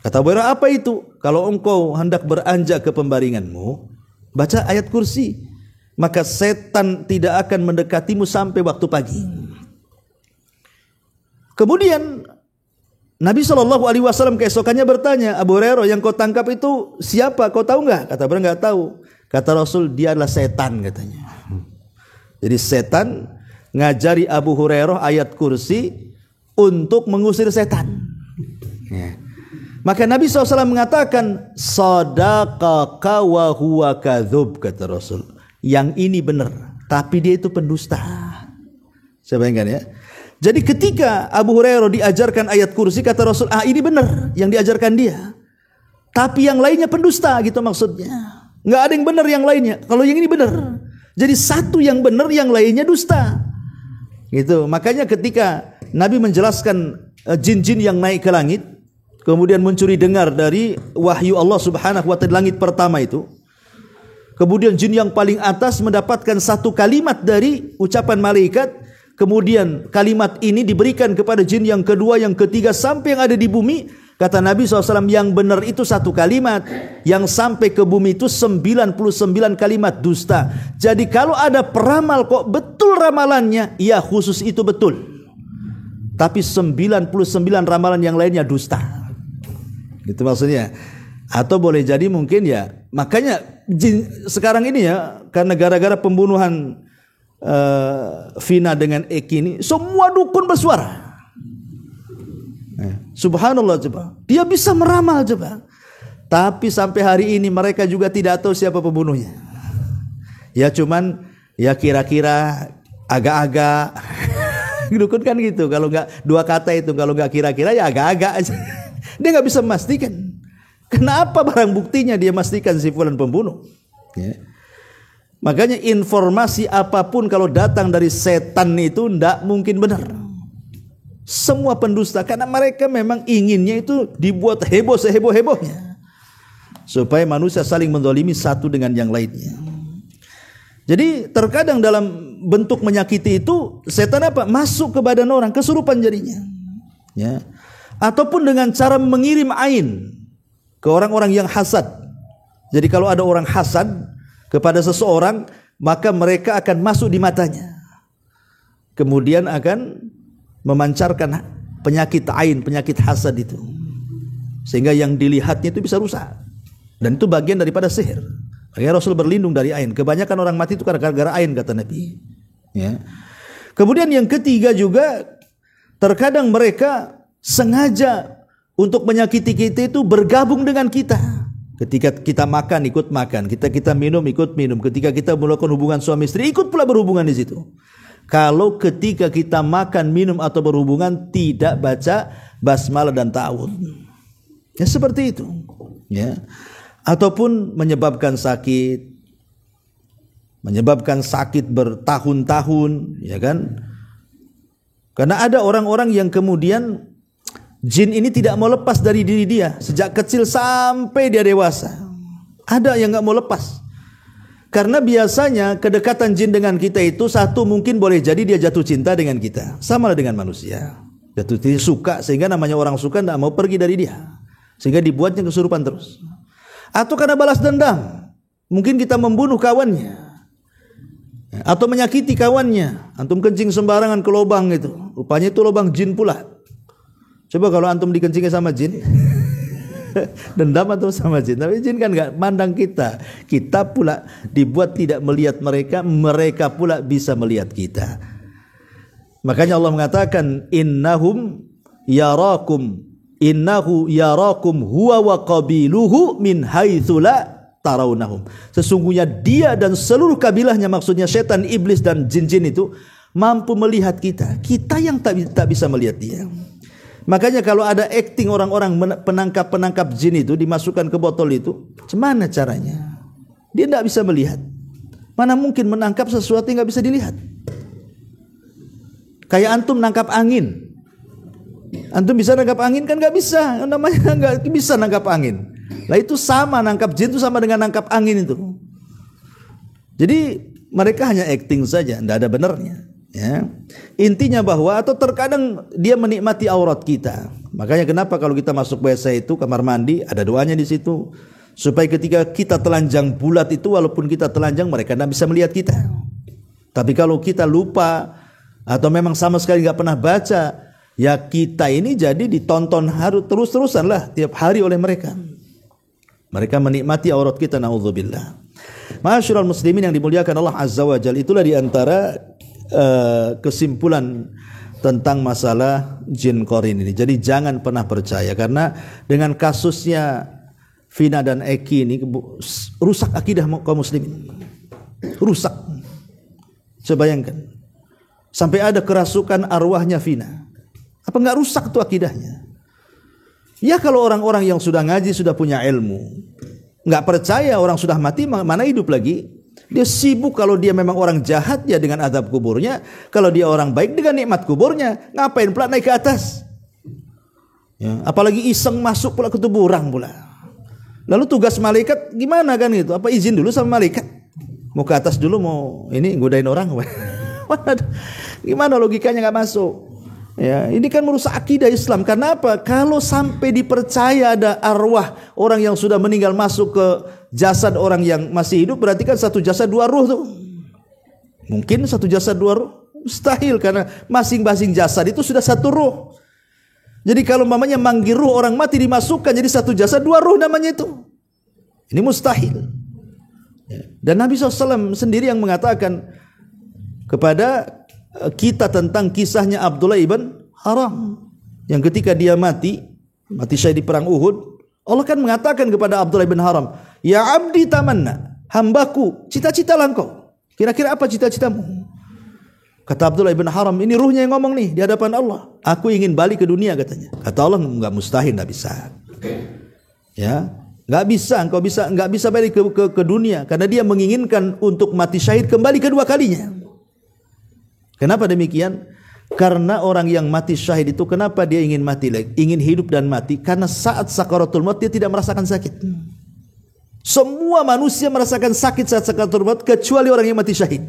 Kata Abu Hurairah, apa itu? Kalau engkau hendak beranjak ke pembaringanmu, baca ayat kursi, maka setan tidak akan mendekatimu sampai waktu pagi. Kemudian Nabi SAW keesokannya bertanya, Abu Hurairah, yang kau tangkap itu siapa? Kau tahu enggak? Kata Abu Hurairah, enggak tahu. Kata Rasul, dia adalah setan, katanya. Jadi setan ngajari Abu Hurairah ayat kursi untuk mengusir setan. Ya. Maka Nabi SAW mengatakan, sadaqaka wa huwa kadzub, kata Rasul. Yang ini benar, tapi dia itu pendusta. Saya bayangkan ya. Jadi ketika Abu Hurairah diajarkan ayat kursi, kata Rasul, ini benar yang diajarkan dia. Tapi yang lainnya pendusta, gitu maksudnya. Nggak ada yang benar yang lainnya. Kalau yang ini benar. Jadi satu yang benar, yang lainnya dusta. Gitu. Makanya ketika Nabi menjelaskan jin-jin yang naik ke langit, kemudian mencuri dengar dari wahyu Allah Subhanahu wa ta'ala langit pertama itu. Kemudian jin yang paling atas mendapatkan satu kalimat dari ucapan malaikat. Kemudian kalimat ini diberikan kepada jin yang kedua, yang ketiga, sampai yang ada di bumi. Kata Nabi SAW, yang benar itu satu kalimat, yang sampai ke bumi itu 99 kalimat dusta. Jadi kalau ada peramal kok betul ramalannya, ya khusus itu betul. Tapi 99 ramalan yang lainnya dusta. Gitu maksudnya. Atau boleh jadi mungkin ya, makanya jin sekarang ini ya, karena gara-gara pembunuhan Vina dengan Eki ini, semua dukun bersuara. Subhanallah, coba. Dia bisa meramal, coba. Tapi sampai hari ini mereka juga tidak tahu siapa pembunuhnya. Ya cuman ya kira-kira, agak-agak. Dukun kan gitu. Kalau nggak dua kata itu, kalau nggak kira-kira ya agak-agak aja. Dia nggak bisa memastikan. Kenapa barang buktinya dia memastikan si fulan pembunuh? Ya. Makanya informasi apapun kalau datang dari setan itu tidak mungkin benar. Semua pendusta, karena mereka memang inginnya itu dibuat heboh seheboh-hebohnya, supaya manusia saling menzalimi satu dengan yang lainnya. Jadi terkadang dalam bentuk menyakiti itu, setan apa? Masuk ke badan orang, kesurupan jadinya. Ya. Ataupun dengan cara mengirim ain ke orang-orang yang hasad. Jadi kalau ada orang hasad kepada seseorang, maka mereka akan masuk di matanya, kemudian akan memancarkan penyakit ain, penyakit hasad itu, sehingga yang dilihatnya itu bisa rusak. Dan itu bagian daripada sihir. Makanya Rasul berlindung dari ain. Kebanyakan orang mati itu gara-gara ain, kata Nabi. Ya. Kemudian yang ketiga juga, terkadang mereka sengaja untuk menyakiti kita itu bergabung dengan kita. Ketika kita makan, ikut makan. Kita minum, ikut minum. Ketika kita melakukan hubungan suami istri, ikut pula berhubungan di situ. Kalau ketika kita makan, minum atau berhubungan tidak baca basmalah dan ta'awudz, ya seperti itu. Ya. Ataupun menyebabkan sakit bertahun-tahun, ya kan? Karena ada orang-orang yang kemudian jin ini tidak mau lepas dari diri dia sejak kecil sampai dia dewasa. Ada yang nggak mau lepas. Karena biasanya kedekatan jin dengan kita itu, satu, mungkin boleh jadi dia jatuh cinta dengan kita, sama dengan manusia. Jatuh cinta, suka, sehingga namanya orang suka tidak mau pergi dari dia, sehingga dibuatnya kesurupan terus. Atau karena balas dendam, mungkin kita membunuh kawannya, atau menyakiti kawannya. Antum kencing sembarangan ke lubang itu, rupanya itu lubang jin pula. Coba kalau antum dikencingnya sama jin, dendam atau sama jin? Tapi jin kan nggak mandang kita. Kita pula dibuat tidak melihat mereka, mereka pula bisa melihat kita. Makanya Allah mengatakan, innahu yarakum huwa wa qabiluhu min haitsu la tarawnahum. Sesungguhnya dia dan seluruh kabilahnya, maksudnya setan, iblis dan jin-jin itu mampu melihat kita. Kita yang tak bisa melihat dia. Makanya kalau ada acting orang-orang penangkap jin itu dimasukkan ke botol itu, gimana caranya? Dia tidak bisa melihat. Mana mungkin menangkap sesuatu yang nggak bisa dilihat? Kayak antum nangkap angin. Antum bisa nangkap angin kan nggak bisa, namanya nggak bisa nangkap angin. Lah itu sama, nangkap jin itu sama dengan nangkap angin itu. Jadi mereka hanya acting saja, tidak ada benarnya. Ya. Intinya bahwa atau terkadang dia menikmati aurat kita. Makanya kenapa kalau kita masuk WC itu kamar mandi ada doanya di situ supaya ketika kita telanjang bulat itu walaupun kita telanjang mereka tidak bisa melihat kita. Tapi kalau kita lupa atau memang sama sekali nggak pernah baca, ya kita ini jadi ditonton harus terus-terusan lah tiap hari oleh mereka. Mereka menikmati aurat kita, naudzubillah. Ma'asyiral muslimin yang dimuliakan Allah Azza wa Jalla, itulah di antara kesimpulan tentang masalah jin korin ini. Jadi jangan pernah percaya, karena dengan kasusnya Vina dan Eki ini rusak akidah kaum muslimin. Rusak. Coba bayangkan. Sampai ada kerasukan arwahnya Vina. Apa enggak rusak tuh akidahnya? Ya kalau orang-orang yang sudah ngaji, sudah punya ilmu, enggak percaya orang sudah mati mana hidup lagi. Dia sibuk kalau dia memang orang jahat ya dengan azab kuburnya, kalau dia orang baik dengan nikmat kuburnya. Ngapain pula naik ke atas? Ya, apalagi iseng masuk pula ke tubuh orang pula. Lalu tugas malaikat gimana kan itu? Apa izin dulu sama malaikat? Mau ke atas dulu, mau ini godain orang? Gimana logikanya nggak masuk? Ya, ini kan merusak akidah Islam. Karena apa? Kalau sampai dipercaya ada arwah orang yang sudah meninggal masuk ke jasad orang yang masih hidup, berarti kan satu jasad dua ruh tuh. Mungkin satu jasad dua ruh? Mustahil, karena masing-masing jasad itu sudah satu ruh. Jadi kalau mamanya manggil ruh orang mati dimasukkan jadi satu jasad dua ruh namanya itu. Ini mustahil. Dan Nabi SAW sendiri yang mengatakan kepada kita tentang kisahnya Abdullah ibn Haram yang ketika dia mati syahid di perang Uhud, Allah kan mengatakan kepada Abdullah ibn Haram, ya abdi tamanna, hambaku, cita-citalah engkau. Kira-kira apa cita-citamu? Kata Abdullah ibn Haram, ini ruhnya yang ngomong nih di hadapan Allah, aku ingin balik ke dunia katanya. Kata Allah, enggak, mustahil, enggak bisa. Ya, enggak bisa, engkau enggak bisa balik ke dunia karena dia menginginkan untuk mati syahid kembali kedua kalinya. Kenapa demikian? Karena orang yang mati syahid itu kenapa dia ingin mati lagi, ingin hidup dan mati? Karena saat sakaratul maut dia tidak merasakan sakit. Semua manusia merasakan sakit saat sakaratul maut kecuali orang yang mati syahid.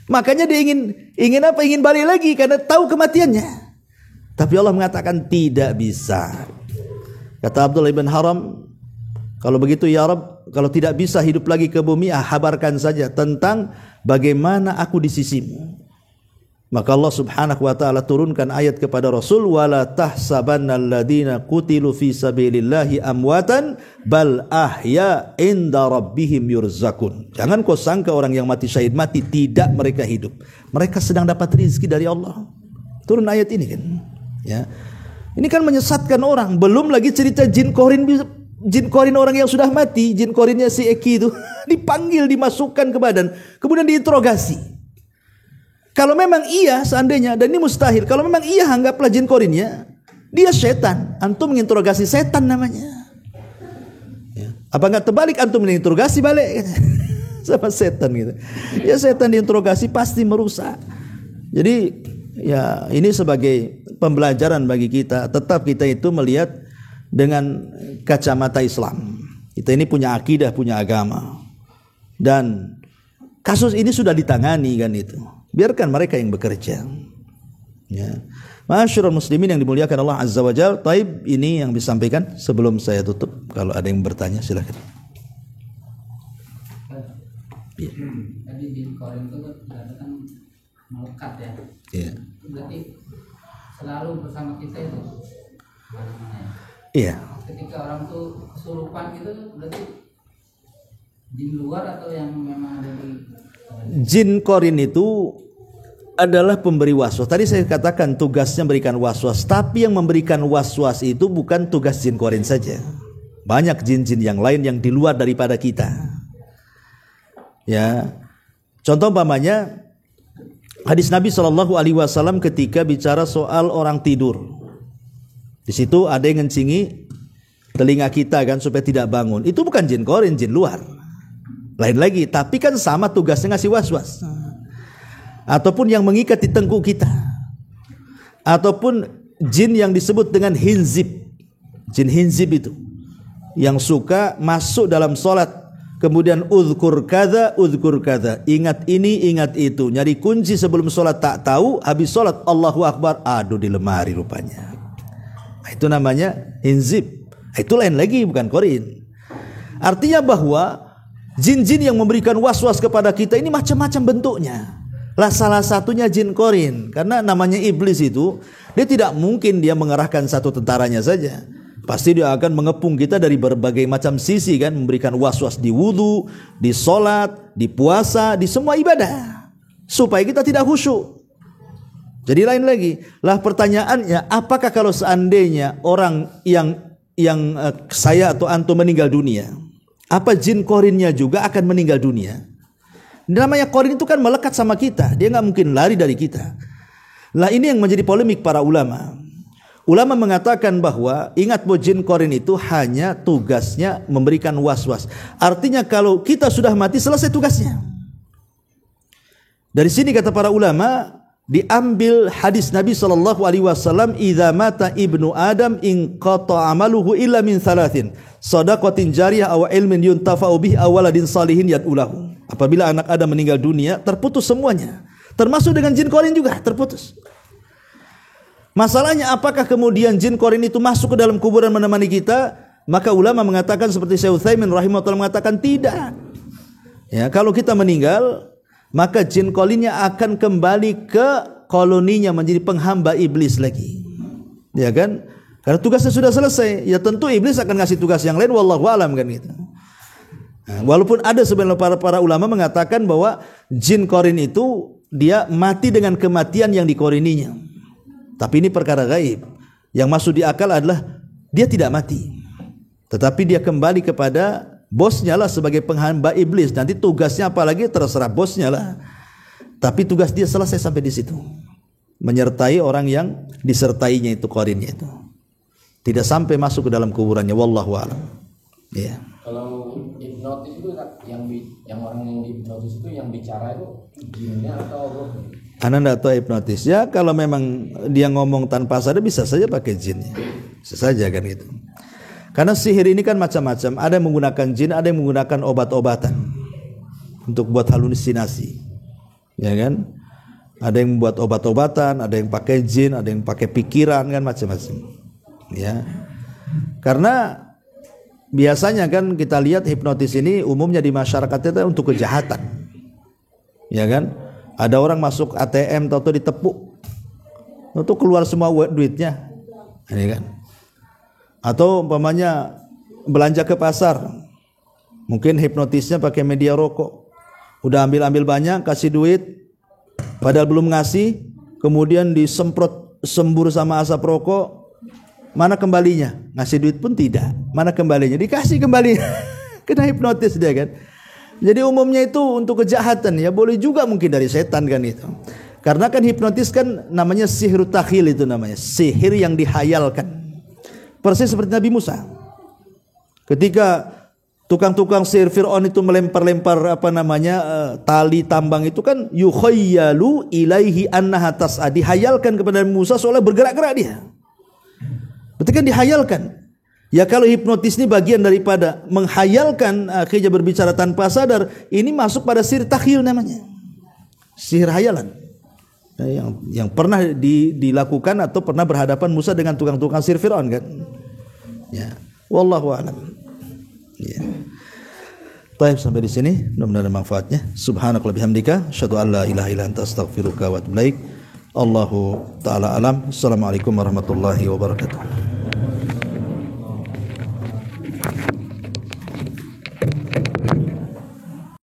Makanya dia ingin apa? Ingin balik lagi karena tahu kematiannya. Tapi Allah mengatakan tidak bisa. Kata Abdullah ibn Haram, kalau begitu ya Rabb, kalau tidak bisa hidup lagi ke bumi, habarkan saja tentang bagaimana aku di sisimu. Maka Allah Subhanahu wa taala turunkan ayat kepada Rasul, wala tahsabannal ladzina qutilu fi sabilillahi amwatan bal ahya inda rabbihim yurzakun. Jangan kau sangka orang yang mati syahid mati, tidak, mereka hidup. Mereka sedang dapat rezeki dari Allah. Turun ayat ini kan. Ya. Ini kan menyesatkan orang. Belum lagi cerita jin korin orang yang sudah mati, jin korinnya si Eki itu dipanggil, dimasukkan ke badan, kemudian diinterogasi. Kalau memang iya seandainya, dan ini mustahil, kalau memang iya anggaplah jin korinnya, dia setan, antum menginterogasi setan namanya. Ya. Apa enggak terbalik, antum menginterogasi balik sama setan gitu. Ya setan diinterogasi pasti merusak. Jadi ya ini sebagai pembelajaran bagi kita, tetap kita itu melihat dengan kacamata Islam. Kita ini punya akidah, punya agama. Dan kasus ini sudah ditangani kan itu. Biarkan mereka yang bekerja. Ya. Ma'asyiral muslimin yang dimuliakan Allah Azza wa Jalla. Taib, ini yang disampaikan sebelum saya tutup. Kalau ada yang bertanya silakan. Ya. Tadi di korin itu kan melekat ya. Iya. Berarti selalu bersama kita itu mana-mana ya. Iya. Ketika orang tuh kesurupan gitu, berarti jin luar atau yang memang ada di jin korin itu adalah pemberi waswas. Tadi saya katakan tugasnya memberikan waswas, tapi yang memberikan waswas itu bukan tugas jin korin saja. Banyak jin-jin yang lain yang di luar daripada kita. Ya. Contoh umpamanya hadis Nabi SAW ketika bicara soal orang tidur. Di situ ada yang ngencingi telinga kita kan supaya tidak bangun. Itu bukan jin korin, jin luar. Lain lagi, tapi kan sama tugasnya ngasih was-was. Ataupun yang mengikat di tengkuk kita. Ataupun jin yang disebut dengan hinzib. Jin hinzib itu yang suka masuk dalam solat, kemudian uzkur kada, ingat ini, ingat itu, nyari kunci sebelum solat tak tahu, habis solat Allahu Akbar, aduh di lemari rupanya. Itu namanya hinzib. Itu lain lagi, bukan korin. Artinya bahwa jin-jin yang memberikan was-was kepada kita ini macam-macam bentuknya. Lah salah satunya jin korin, karena namanya iblis itu, dia tidak mungkin dia mengerahkan satu tentaranya saja. Pasti dia akan mengepung kita dari berbagai macam sisi kan, memberikan was-was di wudu, di solat, di puasa, di semua ibadah, supaya kita tidak khusyuk. Jadi lain lagi, lah pertanyaannya, apakah kalau seandainya orang yang saya atau antum meninggal dunia, apa jin korinnya juga akan meninggal dunia? Namanya korin itu kan melekat sama kita, dia nggak mungkin lari dari kita. Lah ini yang menjadi polemik para ulama. Ulama mengatakan bahwa ingat bahwa jin korin itu hanya tugasnya memberikan was-was. Artinya kalau kita sudah mati selesai tugasnya. Dari sini kata para ulama diambil hadis Nabi SAW, idza mata ibnu Adam inqata amaluhu illa min thalathin, shadaqatin jariyah aw ilmin yuntafa'u bihi aw waladin salihin yad'ulahu. Apabila anak Adam meninggal dunia, terputus semuanya. Termasuk dengan jin korin juga terputus. Masalahnya apakah kemudian jin korin itu masuk ke dalam kuburan menemani kita? Maka ulama mengatakan seperti Syekh Utsaimin rahimahullah mengatakan tidak. Ya, kalau kita meninggal, maka jin korinnya akan kembali ke koloninya menjadi penghamba iblis lagi. Ya kan? Karena tugasnya sudah selesai. Ya tentu iblis akan ngasih tugas yang lain, wallahu alam kan gitu. Nah, walaupun ada sebenarnya para ulama mengatakan bahwa jin korin itu dia mati dengan kematian yang dikorininya. Tapi ini perkara gaib. Yang masuk di akal adalah dia tidak mati, tetapi dia kembali kepada bosnya lah sebagai penghamba iblis. Nanti tugasnya apalagi terserah bosnya lah. Tapi tugas dia selesai sampai di situ. Menyertai orang yang disertainya itu korinnya itu. Tidak sampai masuk ke dalam kuburannya. Wallahu a'lam. Ya. Kalau hipnotis itu yang orang yang hipnotis itu yang bicara itu jinnya atau rohnya? Anda tidak tahu hipnotis. Ya kalau memang dia ngomong tanpa sadar bisa saja pakai jin. Bisa saja kan gitu. Karena sihir ini kan macam-macam. Ada yang menggunakan jin, ada yang menggunakan obat-obatan untuk buat halusinasi. Ya kan? Ada yang membuat obat-obatan, ada yang pakai jin, ada yang pakai pikiran kan macam-macam. Ya. Karena biasanya kan kita lihat hipnotis ini umumnya di masyarakat itu untuk kejahatan. Ya kan? Ada orang masuk ATM atau ditepuk, itu keluar semua duitnya, ini kan? Atau umpamanya belanja ke pasar, mungkin hipnotisnya pakai media rokok, udah ambil banyak, kasih duit, padahal belum ngasih, kemudian disemprot sembur sama asap rokok, mana kembalinya? Ngasih duit pun tidak, mana kembalinya? Dikasih kembali, kena hipnotis dia kan? Jadi umumnya itu untuk kejahatan, ya boleh juga mungkin dari setan kan itu. Karena kan hipnotis kan namanya sihir takhil, itu namanya sihir yang dihayalkan. Persis seperti Nabi Musa. Ketika tukang-tukang sihir Fir'aun itu melempar-lempar tali tambang itu kan yukhayyalu ilaihi annaha tas'a, dihayalkan kepada Nabi Musa seolah bergerak-gerak dia. Berarti kan dihayalkan. Ya kalau hipnotis ini bagian daripada menghayalkan, akhirnya berbicara tanpa sadar, ini masuk pada sihir takhil namanya. Sihir hayalan. Yang pernah dilakukan atau pernah berhadapan Musa dengan tukang-tukang sihir Fir'aun kan. Ya, wallahu a'lam. Ya. Baik, sampai di sini mudah-mudahan ada manfaatnya. Subhanakallah bihamdika asyhadu an la ilaha illa anta astaghfiruka wa atubu ilaik. Allahu taala alam. Assalamualaikum warahmatullahi wabarakatuh.